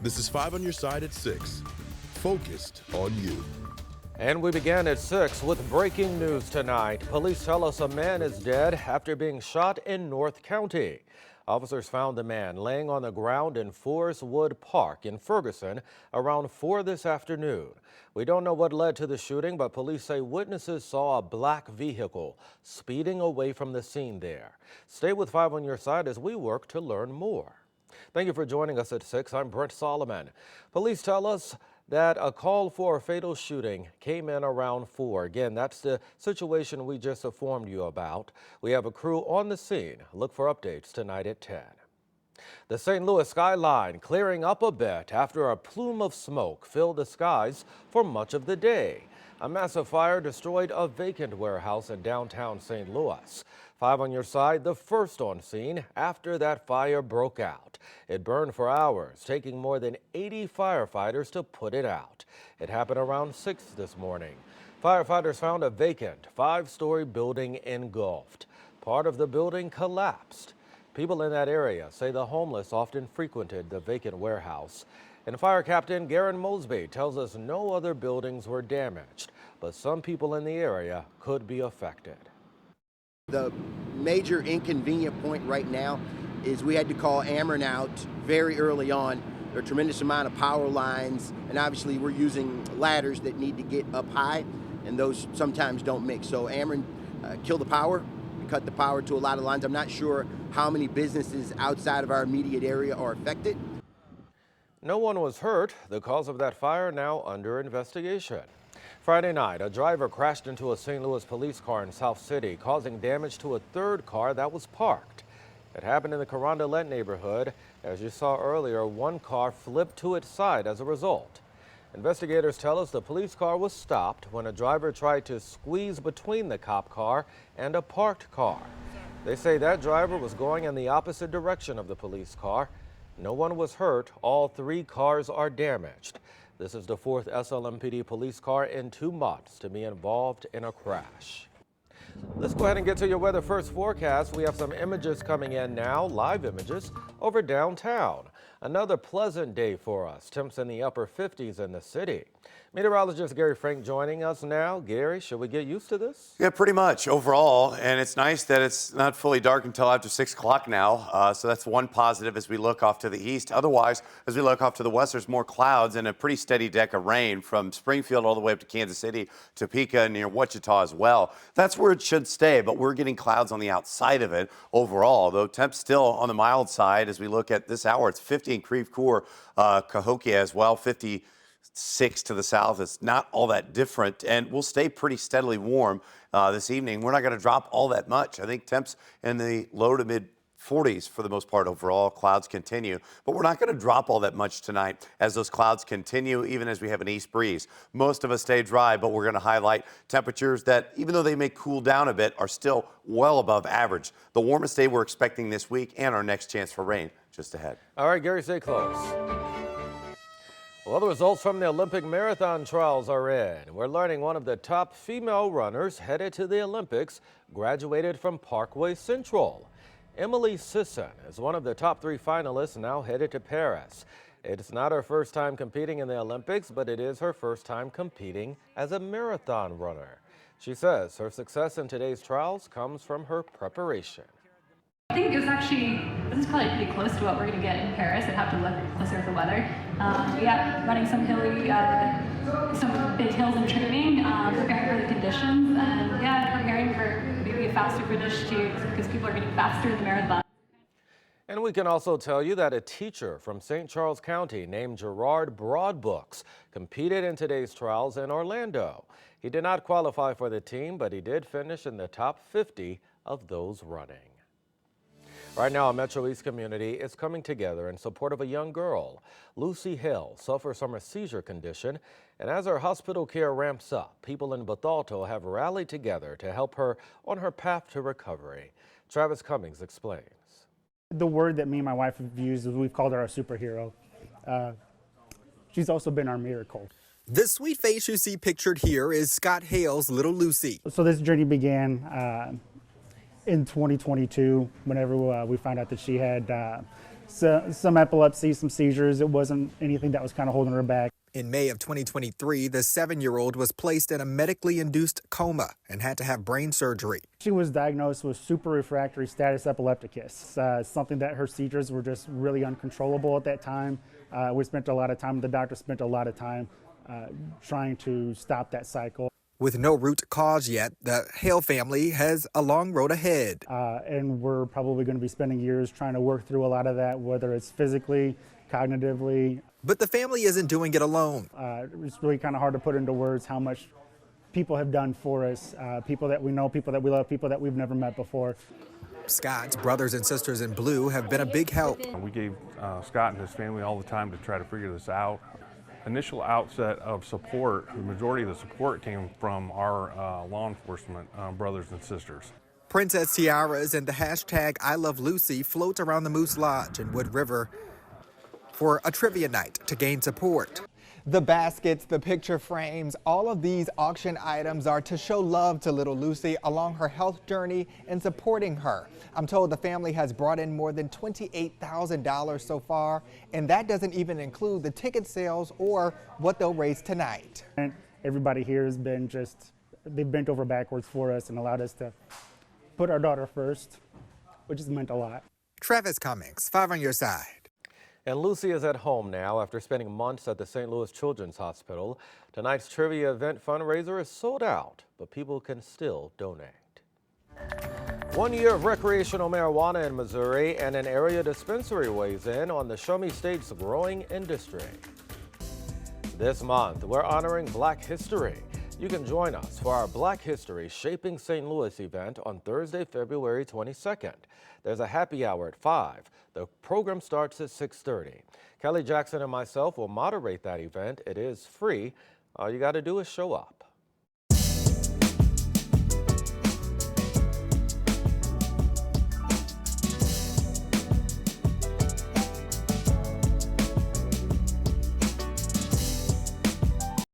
This is 5 on your side at 6. Focused on you. And we began at 6 with breaking news tonight. Police tell us a man is dead after being shot in North County. Officers found the man laying on the ground in Forest Wood Park in Ferguson around 4 this afternoon. We don't know what led to the shooting, but police say witnesses saw a black vehicle speeding away from the scene there. Stay with 5 on your side as we work to learn more. Thank you for joining us at 6. I'm Brent Solomon. Police tell us that a call for a fatal shooting came in around 4. Again, that's the situation we just informed you about. We have a crew on the scene. Look for updates tonight at 10. The St. Louis skyline clearing up a bit after a plume of smoke filled the skies for much of the day. A massive fire destroyed a vacant warehouse in downtown St. Louis. 5 on your side, the first on scene after that fire broke out. It burned for hours, taking more than 80 firefighters to put it out. It happened around 6 this morning. Firefighters found a vacant 5-story building engulfed. Part of the building collapsed. People in that area say the homeless often frequented the vacant warehouse. And Fire Captain Garen Mosby tells us no other buildings were damaged, but some people in the area could be affected. The major inconvenient point right now is we had to call Ameren out very early on. There are a tremendous amount of power lines, and obviously we're using ladders that need to get up high, and those sometimes don't mix. So Ameren killed the power, cut the power to a lot of lines. I'm not sure how many businesses outside of our immediate area are affected. No one was hurt. The cause of that fire now under investigation. Friday night, a driver crashed into a St. Louis police car in South City, causing damage to a third car that was parked. It happened in the Carondelet neighborhood. As you saw earlier, one car flipped to its side as a result. Investigators tell us the police car was stopped when a driver tried to squeeze between the cop car and a parked car. They say that driver was going in the opposite direction of the police car. No one was hurt. All 3 cars are damaged. This is the 4th SLMPD police car in 2 months to be involved in a crash. Let's go ahead and get to your weather first forecast. We have some images coming in now, live images over downtown. Another pleasant day for us. Temps in the upper 50s in the city. Meteorologist Gary Frank joining us now. Gary, should we get used to this? Yeah, pretty much overall. And it's nice that it's not fully dark until after 6 o'clock now. So that's one positive as we look off to the east. Otherwise, as we look off to the west, there's more clouds and a pretty steady deck of rain from Springfield all the way up to Kansas City, Topeka, near Wichita as well. That's where it should stay, but we're getting clouds on the outside of it overall, though temps still on the mild side as we look at this hour. It's 50 in Creve Coeur, Cahokia as well, 56 to the south. It's not all that different, and we'll stay pretty steadily warm this evening. We're not going to drop all that much. I think temps in the low to mid 40s for the most part overall. Clouds continue, but we're not going to drop all that much tonight as those clouds continue, even as we have an east breeze. Most of us stay dry, but we're going to highlight temperatures that, even though they may cool down a bit, are still well above average. The warmest day we're expecting this week and our next chance for rain just ahead. All right, Gary, stay close. Well, the results from the Olympic marathon trials are in. We're learning one of the top female runners headed to the Olympics graduated from Parkway Central. Emily Sisson is one of the top 3 finalists now headed to Paris. It's not her first time competing in the Olympics, but it is her first time competing as a marathon runner. She says her success in today's trials comes from her preparation. I think this is probably pretty close to what we're going to get in Paris. I'd have to look closer at the weather. Running some some big hills in training, preparing for the conditions, and preparing for maybe a faster finish too, because people are getting faster in the marathon. And we can also tell you that a teacher from St. Charles County named Gerard Broadbooks competed in today's trials in Orlando. He did not qualify for the team, but he did finish in the top 50 of those running. Right now, a Metro East community is coming together in support of a young girl. Lucy Hill suffers from a seizure condition, and as her hospital care ramps up, people in Bethalto have rallied together to help her on her path to recovery. Travis Cummings explains. The word that me and my wife have used is we've called her our superhero. She's also been our miracle. The sweet face you see pictured here is Scott Hale's little Lucy. So this journey began in 2022 whenever we found out that she had some epilepsy, some seizures. It wasn't anything that was kind of holding her back. In May of 2023, the 7-year-old was placed in a medically induced coma and had to have brain surgery. She was diagnosed with super refractory status epilepticus, something that her seizures were just really uncontrollable at that time. We spent a lot of time, the doctor spent a lot of time trying to stop that cycle. With no root cause yet, the Hale family has a long road ahead. And we're probably going to be spending years trying to work through a lot of that, whether it's physically, cognitively. But the family isn't doing it alone. It's really kind of hard to put into words how much people have done for us, people that we know, people that we love, people that we've never met before. Scott's brothers and sisters in blue have been a big help. We gave Scott and his family all the time to try to figure this out. Initial outset of support, the majority of the support came from our law enforcement brothers and sisters. Princess tiaras and the hashtag I Love Lucy float around the Moose Lodge in Wood River for a trivia night to gain support. The baskets, the picture frames, all of these auction items are to show love to little Lucy along her health journey and supporting her. I'm told the family has brought in more than $28,000 so far, and that doesn't even include the ticket sales or what they'll raise tonight. And everybody here has been they've bent over backwards for us and allowed us to put our daughter first, which has meant a lot. Travis Cummings, 5 on your side. And Lucy is at home now after spending months at the St. Louis Children's Hospital. Tonight's trivia event fundraiser is sold out, but people can still donate. 1 year of recreational marijuana in Missouri, and an area dispensary weighs in on the Show Me State's growing industry. This month, we're honoring Black History. You can join us for our Black History Shaping St. Louis event on Thursday, February 22nd. There's a happy hour at 5. The program starts at 6:30. Kelly Jackson and myself will moderate that event. It is free. All you got to do is show up.